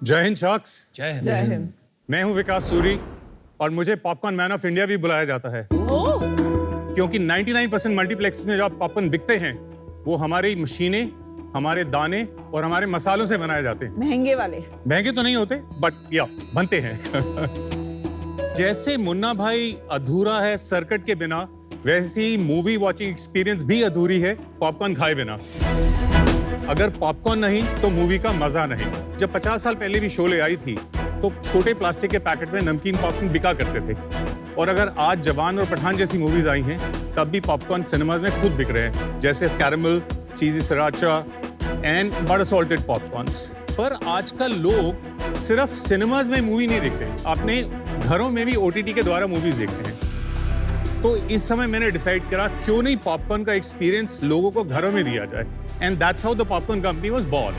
जय हिंद शख्स। जय हिंद। जय हिंद। मैं हूं विकास सूरी और मुझे पॉपकॉर्न मैन ऑफ इंडिया भी बुलाया जाता है क्योंकि 99% मल्टीप्लेक्स में जो पॉपकॉर्न बिकते हैं वो हमारी मशीनें, हमारे दाने और हमारे मसालों से बनाए जाते हैं। महंगे वाले। महंगे तो नहीं होते बट या बनते हैं। जैसे मुन्ना भाई अधूरा है सर्किट के बिना, वैसे ही मूवी वॉचिंग एक्सपीरियंस भी अधूरी है पॉपकॉर्न खाए बिना। अगर पॉपकॉर्न नहीं तो मूवी का मजा नहीं। जब 50 साल पहले भी शोले आई थी तो छोटे प्लास्टिक के पैकेट में नमकीन पॉपकॉर्न बिका करते थे, और अगर आज जवान और पठान जैसी मूवीज आई हैं तब भी पॉपकॉर्न सिनेमाज में खुद बिक रहे हैं, जैसे कैरेमल, चीजी सराचा एंड बड़ा सॉल्टेड पॉपकॉर्न्स। पर आजकल लोग सिर्फ सिनेमाज में मूवी नहीं देखते, अपने घरों में भी OTT के द्वारा मूवीज देखते हैं। तो इस समय मैंने डिसाइड करा क्यों नहीं पॉपकॉर्न का एक्सपीरियंस लोगों को घरों में दिया जाए, and that's how the popcorn company was born.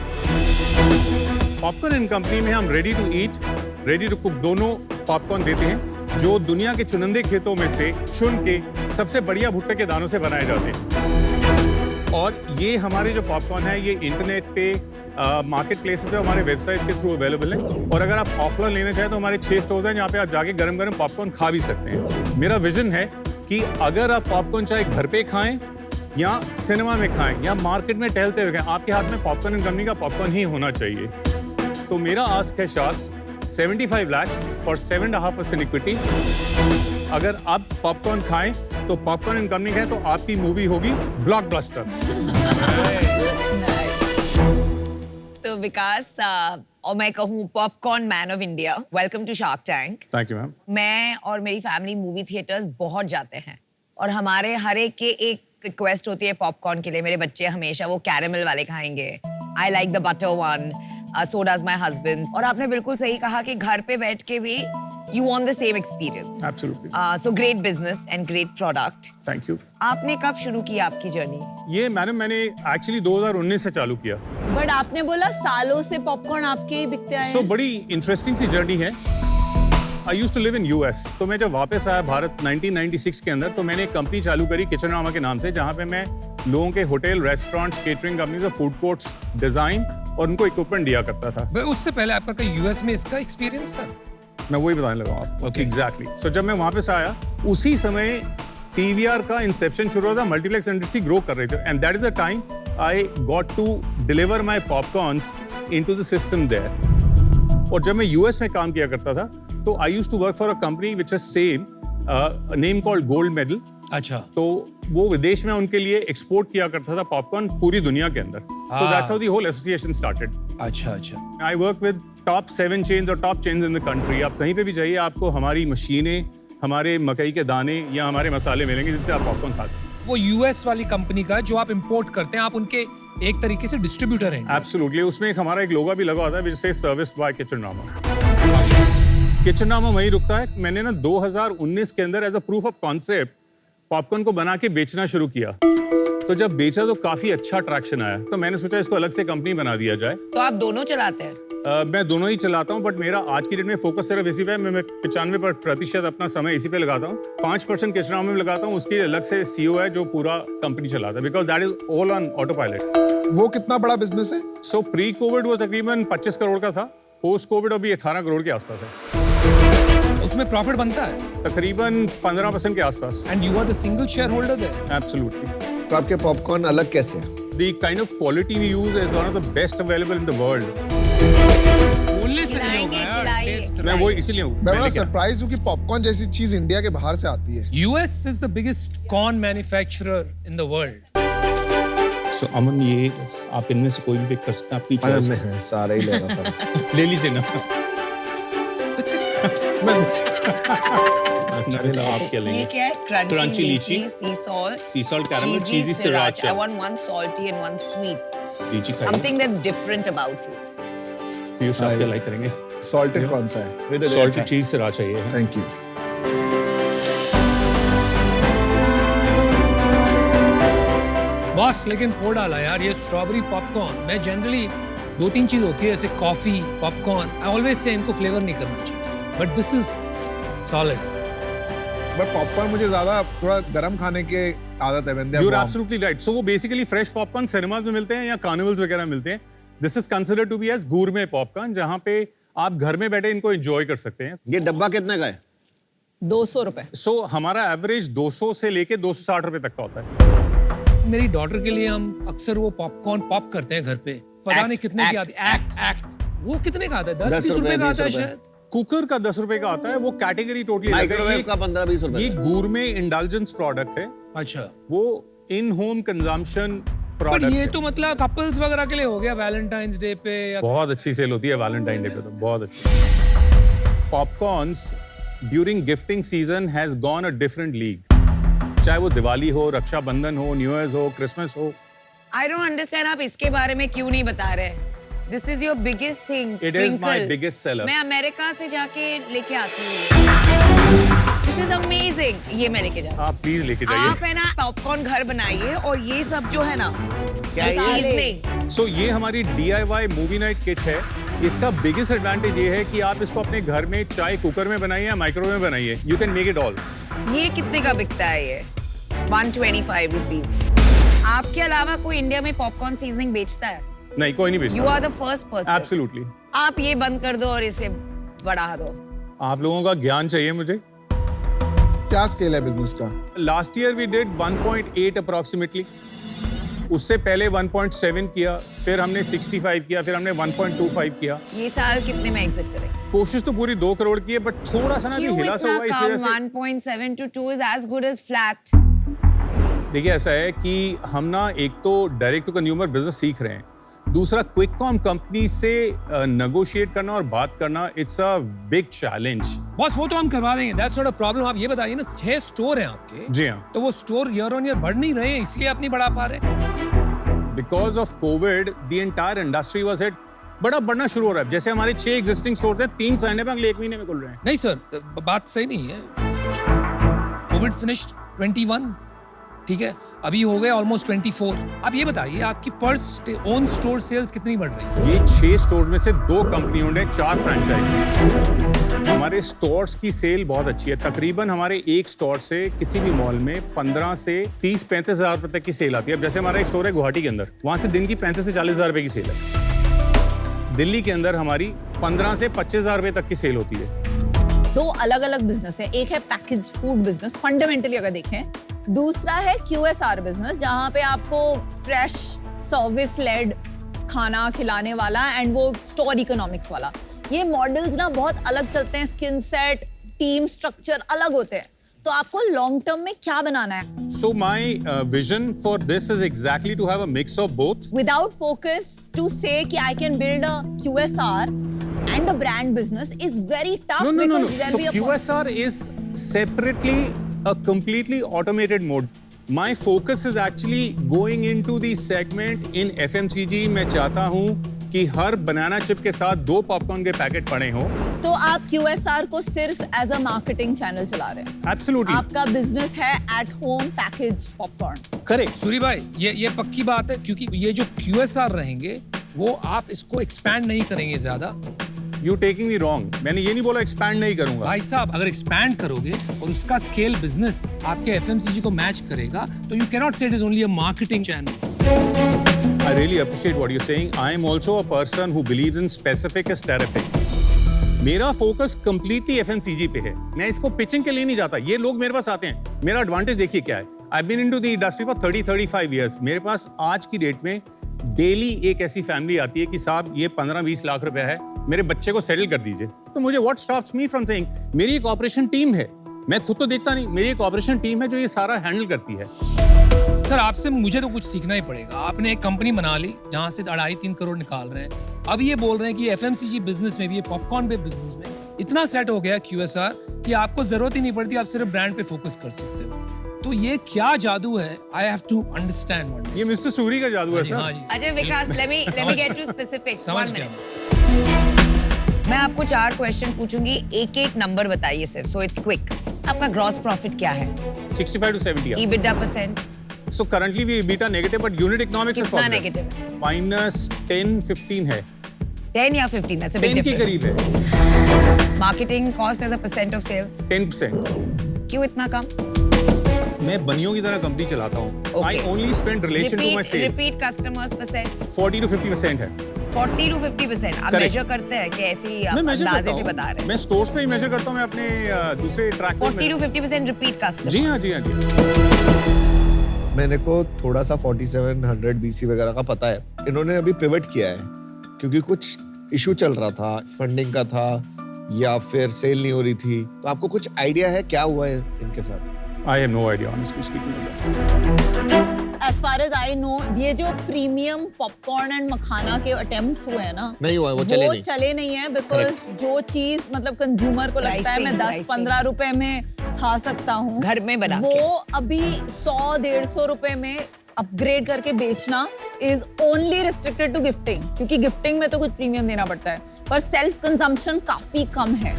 Popcorn and company में हम ready to eat, ready to cook दोनों पॉपकॉर्न देते हैं जो दुनिया के चुनिंदे खेतों में से चुन के सबसे बढ़िया भुट्टे के दानों से बनाए जाते हैं। और ये हमारे जो पॉपकॉर्न है ये इंटरनेट पे मार्केट प्लेसेस पे हमारे वेबसाइट के थ्रू अवेलेबल है, और अगर आप ऑफलाइन लेना चाहें तो हमारे 6 स्टोर्स हैं जहाँ पे आप जाके गरम गरम पॉपकॉर्न खा भी सकते हैं। मेरा विजन है कि अगर आप पॉपकॉर्न चाहे घर पे खाएं या सिनेमा में खाएं या मार्केट में टहलते हुए खाएं, आपके हाथ में पॉपकॉर्न एंड कंपनी का पॉपकॉर्न ही होना चाहिए। तो मेरा आस्क है शार्क्स 75 lakhs फॉर 7.5% इक्विटी। अगर आप पॉपकॉर्न खाएं तो पॉपकॉर्न एंड कंपनी खाएं तो आपकी मूवी होगी ब्लॉकबस्टर। तो विकास और मैं कहूँ popcorn man of India, welcome to Shark Tank. Thank you ma'am. मैं और मेरी फैमिली मूवी थिएटर्स बहुत जाते हैं और हमारे हर एक के एक रिक्वेस्ट होती है पॉपकॉर्न के लिए। मेरे बच्चे हमेशा वो कैरेमल वाले खाएंगे, I like the butter one, so does my husband. और आपने बिल्कुल सही कहा कि घर पे बैठ के भी you want the same experience. Absolutely. So great business and great product. Thank you. आपने कब शुरू किया आपकी जर्नी? ये मैंने एक्चुअली 2019 से चालू किया। बट आपने बोला सालों से पॉपकॉर्न आपके ही बिकते आए हैं। बड़ी इंटरेस्टिंग सी जर्नी है। I used to live in US, तो मैं जब वापस आया भारत 1996 के अंदर तो मैंने एक कंपनी चालू करी किचनरामा के नाम से, जहाँ पे मैं लोगों के hotel, restaurants, catering company, food courts design और उनको इक्विपमेंट दिया करता था। उससे पहले आपका कोई US में इसका एक्सपीरियंस था? मैं वही बताने लगा आपको। Okay. एग्जैक्टली। सो जब मैं वापस आया उसी समय PVR का इंसेप्शन शुरू हुआ था, मल्टीप्लेक्स इंडस्ट्री ग्रो कर रही थी, and that is the time I got to deliver my popcorns into the system there. और जब मैं US में काम किया करता था तो I used to work for a company which is same name called Gold Medal. अच्छा। तो वो विदेश में उनके लिए एक्सपोर्ट किया करता था पॉपकॉर्न पूरी दुनिया के अंदर। So that's how the whole association started. अच्छा अच्छा। I work with top 7 chains और top chains in the country. आप कहीं पे भी जाइए आपको हमारी मशीनें, हमारे मकई के दाने या हमारे मसाले मिलेंगे जिनसे आप पॉपकॉर्न खाते हैं। वो US वाली कंपनी का जो आप इंपोर्ट करते हैं, आप उनके एक तरीके से डिस्ट्रीब्यूटर हैं। एब्सोल्युटली। उसमें एक हमारा एक लोगो भी लगा होता है which says सर्विस्ड बाय किचनरामा। किचनरामा वहीं रुकता है। मैंने ना 2019 के अंदर as a proof of concept popcorn को बना के बेचना शुरू किया। तो जब बेचा तो काफी अच्छा अट्रैक्शन आया, तो मैंने सोचा इसको अलग से कंपनी बना दिया जाए। तो आप दोनों चलाते हैं? मैं दोनों ही चलाता हूँ, बट मेरा आज की डेट में फोकस सिर्फ इसी पे है। मैं 95% अपना समय इसी पे लगाता हूँ। 5% किचनरामा में लगाता हूँ, उसकी अलग से CEO है जो पूरा कंपनी चलाता है, because that is all on auto pilot. वो कितना बड़ा बिजनेस है? सो प्री कोविड वो तकरीबन 25 करोड़ का था, पोस्ट कोविड अभी 18 करोड़ के आसपास है। उसमें प्रॉफिट बनता है तकरीबन 15% के आसपास। And you are the single shareholder there. Absolutely. तो आपके पॉपकॉर्न अलग कैसे हैं? The kind of quality we use is one of the best available in the world. बोलने से नहीं होगा यार, खिलाइए, टेस्ट। मैं वो इसीलिए हूँ। मैं बड़ा सरप्राइज हूँ कि पॉपकॉर्न जैसी चीज इंडिया के बाहर से आती है। US is the biggest corn manufacturer in the world. So, अमन, ये आप इनमें से कोई भी पिक कर सकते हैं, आपकी चॉइस है। सारे ही ले रहा था। ले लीजिए ना। आप क्या ये लेंगे? क्या है? Crunchy क्रंची लीची, सी salt, sea salt caramel, cheesy sriracha। I want one salty and one sweet. लीची खाइए। Something that's different about you. Piyush आप क्या लाइक करेंगे? सॉल्टेड कौन सा है? Salted cheese sriracha चाहिए है। Thank you. बॉस लेकिन फोड़ डाला यार ये स्ट्रॉबेरी पॉपकॉर्न। मैं जनरली 2-3 चीज होती है जैसे coffee, popcorn, I always say इनको फ्लेवर नहीं करना चाहिए, but this is solid. But popcorn मुझे ज्यादा थोड़ा गरम खाने की आदत है। You're absolutely right. So वो basically fresh popcorn cinemas में मिलते हैं या कार्निवल्स वगैरह मिलते हैं। This is considered to be as gourmet popcorn, जहां पे आप घर में बैठे इनको एंजॉय कर सकते हैं। ये डब्बा कितने का है? 200 रुपए। सो हमारा एवरेज 200 से लेके 260 रुपए तक का होता है। मेरी डॉटर के लिए हम अक्सर वो पॉपकॉर्न पॉप करते हैं घर पे, पता नहीं कितने की आती है। एक्ट वो कितने का आता है? 10-20 रुपए का आता है शायद। कुकर का 10 रुपए का आता है, वो कैटेगरी टोटली माइक्रोवेव का 15-20 रुपए ये गूरमे इंडल्जेंस प्रोडक्ट है, अच्छा, वो इन होम कंजम्पशन पर प्रोडक्ट ये है। तो मतलब कपल्स वगैरह के लिए हो गया वैलेंटाइंस डे पे या बहुत अच्छी सेल होती है वैलेंटाइन डे पे, तो बहुत अच्छी। Popcorns during gifting season has gone a different league, चाहे वो दिवाली हो, रक्षाबंधन हो, न्यू ईयर हो, क्रिसमस हो। आई डोंट अंडरस्टैंड आप इसके बारे में क्यों नहीं बता रहे? This is your biggest thing. It is my biggest seller. मैं अमेरिका से जाके लेके आती हूँ। This is amazing. ये मैं लेके जाती आप प्लीज लेके हूँ। जाइए। आप है ना पॉपकॉर्न घर बनाइए और ये सब जो है ना क्या है ये? seasoning, सो ये हमारी DIY मूवी नाइट किट है। इसका बिगेस्ट एडवांटेज ये है कि आप इसको अपने घर में चाहे कुकर में बनाइए या माइक्रोवेव में बनाइए, you can make it all. ये कितने का बिकता है? ये 125 रुपीज। आपके अलावा कोई इंडिया में पॉपकॉर्न सीजनिंग बेचता है? नहीं, कोई नहीं बेचता। You are the first person. Absolutely. आप ये बंद कर दो और इसे बढ़ा दो। आप लोगों का ज्ञान चाहिए मुझे। क्या स्केल है बिजनेस का? Last year we did 1.8 approximately, उससे पहले 1.7 किया, फिर हमने 65 किया, फिर हमने 1.25 किया। ये साल कितने में एग्जिट करें? कोशिश तो पूरी 2 करोड़ की है, बट थोड़ा सा ना भी क्यों हिला सा इतना हुआ इस कम? वजह से। 1.7 to 2 is as good as flat। देखिए ऐसा है कि हम ना एक तो डायरेक्ट टू कंज्यूमर बिजनेस सीख रहे हैं, दूसरा क्विक कॉम कंपनी से नेगोशिएट करना और बात करना, it's a big challenge. Boss वो तो हम करवा देंगे, दैट्स नॉट अ प्रॉब्लम। आप ये बताइए ना, 6 स्टोर हैं आपके, जी हाँ। तो वो स्टोर ईयर ऑन ईयर बढ़ नहीं रहे हैं, इसलिए आप नहीं बढ़ा पा रहे। Because of Covid the entire industry was hit. बड़ा बढ़ना शुरू हो रहा है। जैसे हमारे 6 एग्जिस्टिंग स्टोर्स हैं, 3 साइन है, अगले 1 महीने में खुल रहे हैं। नहीं सर, बात सही नहीं है। कोविड फिनिश्ड 21, ठीक है, अभी हो गए ऑलमोस्ट 24। आप ये बताइए आपकी पर ओन स्टोर सेल्स कितनी बढ़ रही है? ये 6 स्टोर्स में से 2 कंपनी ओन्ड है, 4 फ्रेंचाइज। हमारे स्टोर्स की सेल बहुत अच्छी है। तकरीबन हमारे एक स्टोर से किसी भी मॉल में 15 से 30-35 हज़ार रुपए तक की सेल आती है। अब जैसे हमारा एक स्टोर है गुवाहाटी के अंदर, वहां से दिन की 35 से 40 हज़ार रुपए की सेल है। दिल्ली के अंदर हमारी 15 से 25 हज़ार रुपए तक की सेल होती है। 2 अलग अलग बिजनेस है। एक है पैकेज फूड बिजनेस फंडामेंटली अगर देखें, दूसरा है QSR बिजनेस जहां पे आपको फ्रेश सर्विस लेड खाना खिलाने वाला एंड वो स्टोर इकोनॉमिक्स वाला। ये मॉडल्स ना बहुत अलग चलते हैं, स्किन सेट, टीम स्ट्रक्चर अलग होते हैं। तो आपको लॉन्ग टर्म में क्या बनाना है? So my vision for this is exactly to have a mix of both. Without focus to say कि I can build a QSR and a brand business is very tough No. because there'll So be a QSR is separately a completely automated mode. My focus is actually going into the segment in FMCG. मैं चाहता हूँ कि हर बनाना chip के साथ 2 popcorn के packet पड़े हों। तो आप QSR को सिर्फ एज अ मार्केटिंग चैनल चला रहे हैं। Absolutely. आपका बिजनेस है at home package popcorn. Correct. Suri भाई, ये पक्की बात है, क्योंकि ये जो QSR रहेंगे वो आप इसको एक्सपैंड नहीं करेंगे ज्यादा। You taking me wrong. मैंने ये नहीं बोला एक्सपैंड नहीं करूंगा। भाई साहब, अगर एक्सपैंड करोगे और उसका स्केल बिजनेस आपके FMCG को मैच करेगा, तो you cannot say it is only a marketing channel. I really appreciate what you're saying. I am also a person who believes in specific is terrific. मेरा focus completely FMCG पे है। मैं इसको pitching के लिए नहीं जाता। ये लोग मेरे पास आते हैं। मेरा एडवांटेज देखिए क्या है। I've been into the industry for 30-35 years. मेरे पास आज की डेट में डेली एक ऐसी फैमिली आती है कि साहब ये 15-20 लाख रुपया है, मेरे बच्चे को सेटल कर दीजिए। तो मुझे what stops me from saying, मेरी एक ऑपरेशन टीम है। मैं खुद तो देखता नहीं, मेरी एक ऑपरेशन टीम है जो ये सारा हैंडल करती है। सर, आपसे मुझे तो कुछ सीखना ही पड़ेगा। आपने एक कंपनी बना ली जहां से 2.5-3 करोड़ निकाल रहे हैं। अब ये बोल रहे हैं कि FMCG बिजनेस में भी, ये पॉपकॉर्न पे बिजनेस में इतना सेट हो गया QSR कि आपको जरूरत ही नहीं पड़ती, आप सिर्फ ब्रांड पे फोकस कर सकते हो। तो ये क्या जादू है? I have to understand what ये मिस्टर सूरी का जादू है सर। हाँ जी। अच्छा विकास, let me get to specifics. समझ 1 गया। minute. मैं आपको 4 क्वेश्चन पूछूंगी, एक नंबर बताइए सिर्फ, so it's quick. आपका ग्रॉस प्रॉफिट क्या है? 65 to 70. EBITDA percent So currently we EBITDA negative, but unit economics is कितना positive. नेगेटिव है? -10-15 है। 10 या 15? That's a big 10 के difference. करीब है। Marketing cost as a percent of sales 10%। क्यों इतना कम? मैं बनियों की तरह कंपनी चलाता हूँ। Okay. I only spend relation to my sales. Repeat customers percent 40 to 50% है। 40 to 50%. आप Correct. मेजर करते हैं कि ऐसे ही आप मैं मेजर अंदाजे करता से बता हूँ रहे मैं हैं? स्टोर्स पे ही मेजर करता हूँ मैं अपने दूसरे ट्रैक 40 to 50% रिपीट कस्टमर. जी हाँ जी हाँ जी मैंने को थोड़ा सा 4700 BC वगैरह का पता है। इन्होंने अभी पिवट किया है क्योंकि कुछ इशू चल रहा था, फंडिंग का था या फिर सेल नहीं हो रही थी। तो आपको कुछ आइडिया है क्या हुआ है इनके साथ? I have no idea honestly speaking. As far as I know, ये जो प्रीमियम पॉपकॉर्न एंड मखाना के अटेम्प्ट्स हुए हैं ना, नहीं हुआ है, वो चले नहीं। है बिकॉज जो चीज मतलब कंज्यूमर को लगता है मैं Pricing, 10-15 रुपए में खा सकता हूँ घर में बना वो के। अभी 100-150 रुपए में अपग्रेड करके बेचना is only restricted to gifting, क्योंकि गिफ्टिंग में तो कुछ प्रीमियम देना पड़ता है, पर सेल्फ कंजम्पशन काफी कम है।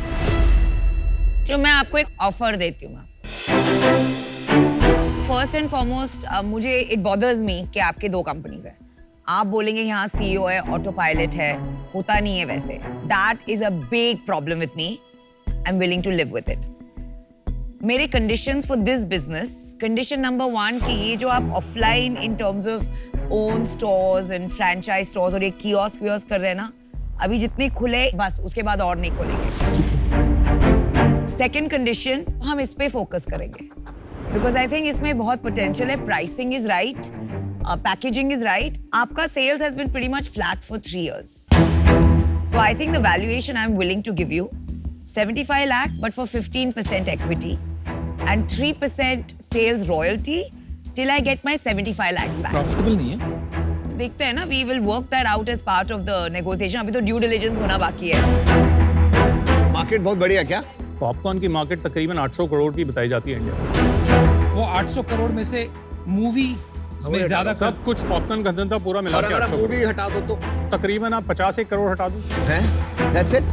तो मैं आपको एक ऑफर देती हूँ। फर्स्ट एंड फॉरमोस्ट मुझे इट बॉदर्स मी कि आपके 2 कंपनीज हैं। आप बोलेंगे यहाँ CEO है, ऑटो पायलट है, होता नहीं है वैसे। That is a big problem with me. I am willing to live with it. मेरे conditions for this business, condition number 1 कि ये जो आप offline in terms of own stores and franchise stores और ये कियोस्क कर रहे हैं ना, अभी जितने खुले बस उसके बाद और नहीं खोलेंगे। सेकेंड कंडीशन, हम इस पे फोकस करेंगे बिकॉज आई थिंक इसमें बहुत पोटेंशियल है। Pricing is right, packaging is right. आपका sales has been pretty much flat for 3 years. So I think the valuation I'm willing to give you 75 lakh, but for 15% equity and 3% sales royalty till I get my 75 lakhs back. Profitable नहीं है। देखते हैं ना, we will work that out as part of the negotiation. अभी तो due diligence होना बाकी है। मार्केट बहुत बढ़िया क्या? पॉपकॉर्न की मार्केट तकरीबन 800 करोड़ की बताई जाती है इंडिया में। वो 800 करोड़ में से मूवी में ज्यादा सब कुछ पॉपकॉर्न का धंधा पूरा मिला और के अगर 800 मूवी करोड़। हटा दो तो तकरीबन आप 50 करोड़ हटा दो। हैं? That's it?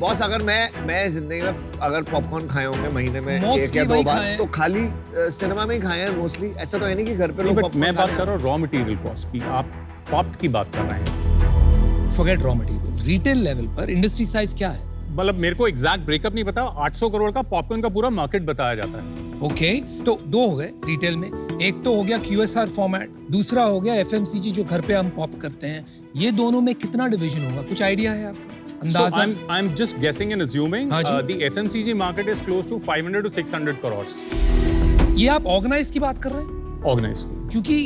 बॉस, अगर मैं जिंदगी में अगर पॉपकॉर्न खाए होंगे महीने में Mostly 1 या 2 वही बार, खाए हैं। तो खाली सिनेमा में ही खाए हैं मोस्टली। ऐसा तो है नहीं कि घर पे लोग बट popcorn मैं खा बात रहे कर हैं। रहा हूँ रॉ मटेरियल कॉस्ट की, आप पॉप की बात कर रहे हैं। Forget raw material. Retail level पर इंडस्ट्री साइज क्या है? मतलब मेरे को एग्जैक्ट ब्रेकअप नहीं पता। 800 करोड़ का पॉपकॉर्न का पूरा मार्केट बताया जाता है। ओके, तो 2 हो गए रिटेल में। एक तो हो गया QSR फॉर्मेट, दूसरा हो गया FMCG जो घर पे हम पॉप करते हैं। ये दोनों में कितना डिवीजन होगा, कुछ आइडिया है आपका? So अंदाजा? I'm just guessing and assuming हाँ जी। the FMCG market is close to 500 to 600 crores ये आप ऑर्गेनाइज की बात कर रहे हैं? organized. क्योंकि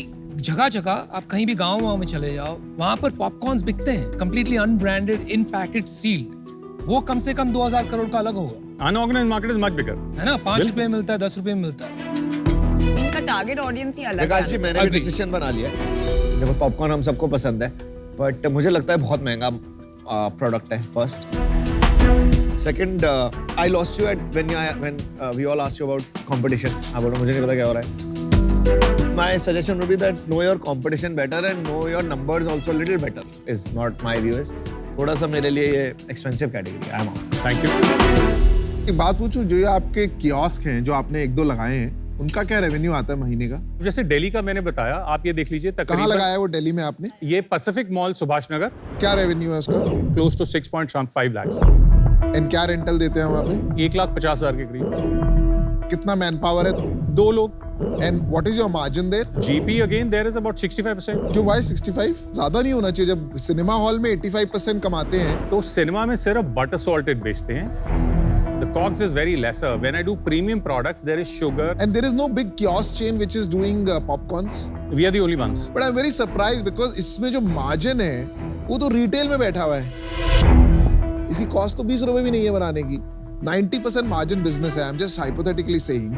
जगह जगह आप कहीं भी गांव में चले जाओ, वहां पर पॉपकॉर्न्स बिकते हैं कंप्लीटली अनब्रांडेड, इन पैकेट, सील्ड। वो कम से कम 2000 करोड़ का अलग होगा, Unorganized market is much bigger. है ना? 5 रुपए में मिलता है, 10 रुपए में मिलता है। इनका टारगेट ऑडियंस ही अलग विकास जी, है। मैंने भी Agree. डिसीजन बना लिया है। देखो, पॉपकॉर्न हम सबको पसंद है, बट मुझे लगता है बहुत महंगा प्रोडक्ट है। First, second, I lost you at when we all asked you about competition. आप बोलो मुझे नहीं पता क्या हो रहा है। My suggestion would be that know your competition better and know your numbers also little better. Is not my view. Is थोड़ा सा मेरे लिए ये expensive category. I am out. Thank you. एक बात पूछूं, जो ये आपके कियोस्क हैं जो आपने 1-2 लगाए हैं, उनका क्या रेवेन्यू आता है महीने का? जैसे दिल्ली का मैंने बताया, आप ये देख लीजिए कहाँ तकरीबन लगाया है वो दिल्ली में आपने? ये पैसिफिक मॉल सुभाष नगर, क्या रेवेन्यू है उसका? Close to 6.5 lakhs। एंड क्या रेंटल देते हैं वहाँ पे? 1,50,000 के करीब। कितना मैन पावर है? 2 लोग। And what is your margin there? GP again there is about 65%। क्यों, व्हाई 65? ज्यादा नहीं होना चाहिए जब सिनेमा हॉल में 85% कमाते हैं। तो सिनेमा में सिर्फ बटर सॉल्टेड बेचते हैं। The COGS is very lesser. When I do premium products, there is sugar. And there is no big kiosk chain which is doing popcorns. We are the only ones. But I'm very surprised because इसमें जो margin है वो तो retail में बैठा हुआ है। इसकी कॉस्ट तो 20 रुपए भी नहीं है बनाने की। 90% मार्जिन बिजनेस है। I am just hypothetically saying,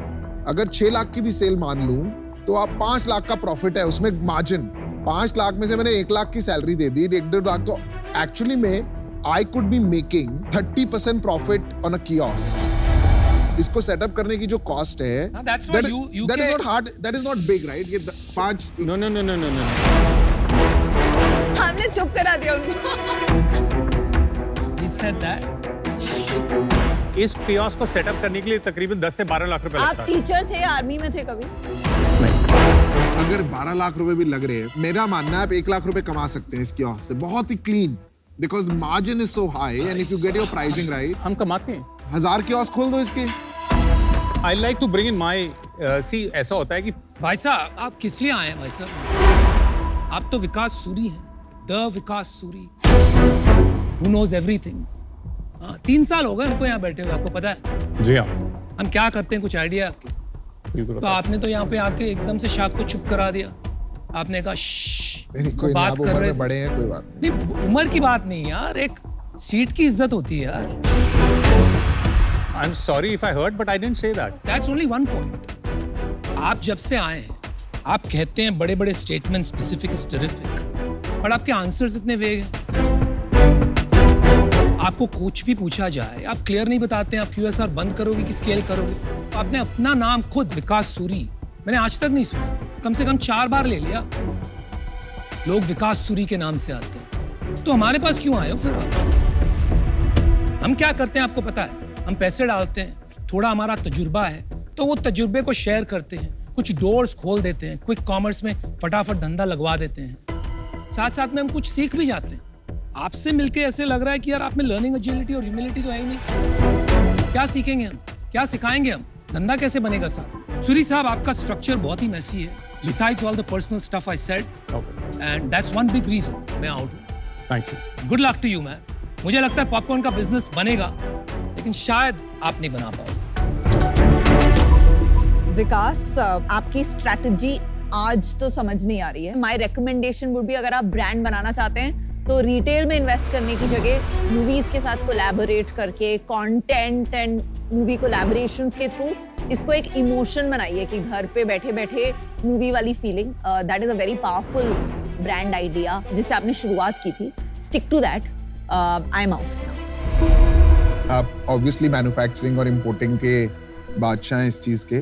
अगर 6 लाख की भी सेल मान लूं तो आप 5 लाख का प्रॉफिट है उसमें मार्जिन। 5 लाख में से मैंने 1 लाख की सैलरी दे दी, 1-1.5 लाख, तो एक्चुअली में I could be making 30% profit on a kiosk. इसको सेटअप करने की जो कॉस्ट है, हाँ, that's why that is not hard, that is not big, right? ये 5 No, no, no, no, no, no. हमने चुप करा दिया उनको। He said that. इस कियोस्क को सेटअप करने के लिए तकरीबन 10 से 12 लाख रुपए आप लगता है। टीचर थे, आर्मी में थे कभी? अगर 12 लाख रुपए भी लग रहे हैं, मेरा मानना है आप 1 लाख रुपए कमा सकते हैं इस कियोस्क से, बहुत ही clean, because margin is so high and if you get your pricing right, हम कमाते हैं। 1000 कियोस्क खोल दो इसके। I like to bring in my see, ऐसा होता है कि भाई साहब, आप किस लिए आए हैं भाई साहब? आप तो विकास सूरी हैं, the Vikas Suri, who knows everything. 3 साल हो गए हमको यहाँ बैठे हुए, आपको पता है जी हाँ, हम क्या करते हैं, कुछ आइडिया है आपके? बिल्कुल तो आपने तो यहाँ पे आके एकदम से शाद को चुप करा दिया। आपने कहा श्श्श, नहीं, वो कोई नहीं, बात आप कर उम्र रहे में थे। बड़े हैं, कोई बात नहीं। नहीं, उम्र की बात नहीं यार, एक सीट की इज्जत होती है यार। I'm sorry if I hurt, but I didn't say that. That's only one point. आप जब से आए हैं, आप कहते हैं बड़े बड़े स्टेटमेंट, स्पेसिफिक इज टेरिफिक, पर आपके आंसर्स इतने वेग हैं। आपको कुछ भी पूछा जाए, आप क्लियर नहीं बताते हैं, आप QSR बंद करोगे कि स्केल करोगे। आपने अपना नाम खुद विकास सूरी, मैंने आज तक नहीं सुना, कम से कम 4 बार ले लिया। लोग विकास सूरी के नाम से आते हैं, तो हमारे पास क्यों आए हो फिर आप? हम क्या करते हैं आपको पता है? हम पैसे डालते हैं, थोड़ा हमारा तजुर्बा है, तो वो तजुर्बे को शेयर करते हैं, कुछ डोर्स खोल देते हैं, क्विक कॉमर्स में फटाफट धंधा लगवा देते हैं। साथ साथ में हम कुछ सीख भी जाते हैं। आपसे मिलके ऐसे लग रहा है कि यार आप में लर्निंग एजिलिटी और ह्यूमिलिटी तो है ही नहीं। क्या सीखेंगे हम, क्या सिखाएंगे हम, धंधा कैसे बनेगा साथ? सूरी साहब, आपका स्ट्रक्चर बहुत ही मैसी है, besides all the personal stuff I said, Okay. and that's one big reason मैं आउट हूँ। Thank you. Good luck to you man. मुझे लगता है पॉपकॉर्न का बिजनेस बनेगा, लेकिन शायद आप नहीं बना पाओ। विकास, आपकी स्ट्रैटेजी आज तो समझ नहीं आ रही है। माय रिकमेंडेशन वुड बी, अगर आप ब्रांड बनाना चाहते हैं तो रिटेल में इन्वेस्ट करने की जगह मूवीज के साथ कोलैबोरेट करके कंटेंट एंड मूवी कोलैबोरेशंस के थ्रू इसको एक इमोशन बनाइए कि घर पे बैठे बैठे मूवी वाली feeling. That is a very powerful brand idea जिससे आपने शुरुआत की थी। Stick to that. I am out. आप ऑब्वियसली मैन्युफैक्चरिंग और इंपोर्टिंग के बादशाह हैं इस चीज के,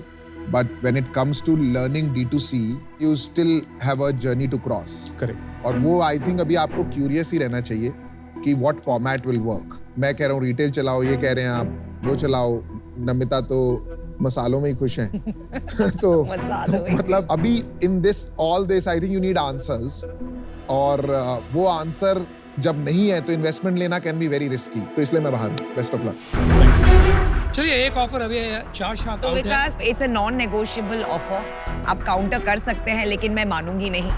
but when it comes to learning D2C, you still have a journey to cross. Correct. और वो आई थिंक अभी आपको क्यूरियस ही रहना चाहिए कि व्हाट फॉर्मेट विल वर्क। मैं कह रहा हूँ रिटेल चलाओ, ये कह रहे हैं आप वो चलाओ। नमिता तो मसालों में ही खुश हैं। तो मसालों में। मतलब अभी in this all this I think you need answers, और वो आंसर जब नहीं है तो इन्वेस्टमेंट लेना कैन बी वेरी रिस्की। तो इसलिए मैं बाहर हूँ। Best of luck. चलिए, एक ऑफर अभी है, 4 शात तो आउट है। Vikas, it's a non negotiable offer. आप काउंटर कर सकते हैं, लेकिन मैं मानूंगी नहीं।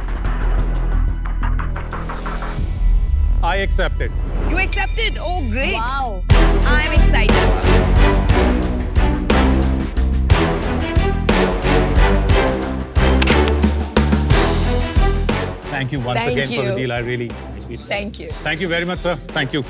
I accept it. You accepted? Oh, great. Wow. I am excited. Thank you once Thank again for the you. deal. I really appreciate it. Thank you. Thank you very much, sir. Thank you.